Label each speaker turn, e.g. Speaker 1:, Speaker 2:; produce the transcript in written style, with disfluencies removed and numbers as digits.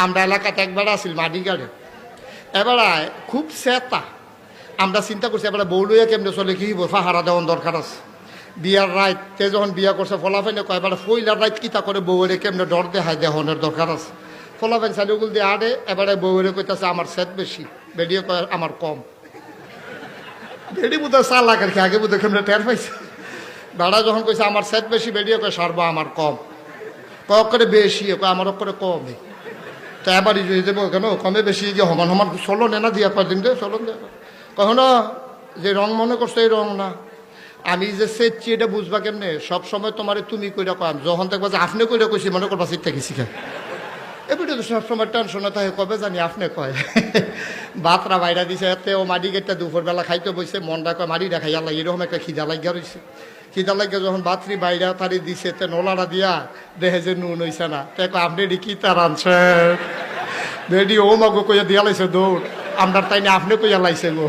Speaker 1: আমরা এলাকাতে একবার আসিল মাটি গাড়ে, এবার খুব চেতা। আমরা চিন্তা করছি এবার বউ লইয়া কেমনে চলে, কি পাহারা দেওয়ার দরকার আছে। বিয়ার রাইত তে যখন বিয়া করছে ফলাফেনে কয় এবার ফইলার রাইত কিতা করে বউরে কেমনে ডর দেখায় দেহনের দরকার আছে। ফলাফেন সালিগুল দিয়ে আড়ে, এবারে বউরে কইতাছে আমার সেট বেশি, বেডিও কয় আমার কম। বেডি বুধ চালাক আর কি, আগে বুধ কেমনে টের পাইছে। বেড়া যখন কইছে আমার সেট বেশি, বেডিও কয় সারবা আমার কম। কক করে বেশি, কয় আমার করে কমে। তো এবারই দেবো কেন কমে বেশি যে সমান সমান চলো না দিয়া কয়দিন দে চলন দে। কখনো যে রং মনে করছো এই রং না, আমি যে চেয়েছি এটা বুঝবা কেমনে। সবসময় তোমার তুমি কইরা কম, যখন দেখবা যে আপনি কইরা কইছি মনে করবা চিত্তা গেছি কেন। এবারে তো সবসময় টেনশনে থাকে কবে জানি আপনি কয়। বাতরা বাইরা দিছে এতে ও মাটি গেটটা দুপুরবেলা খাইতে বসে মনটা কয় মাটি দেখাই আল্লাহ এরকম একটা খিদা লাগিয়া রয়েছে। খিদা লাগিয়া যখন বাতরি বাইরা তারি দিছে তে নোলাটা দিয়া দেখে যে নুন হইছে না, তে আপনি এটি কি তার আনছেন বেডি ও মাগো কইয়া দিয়া লাইছে দৌড়, আপনার তাই না আপনি কইয়া লাইছে গো।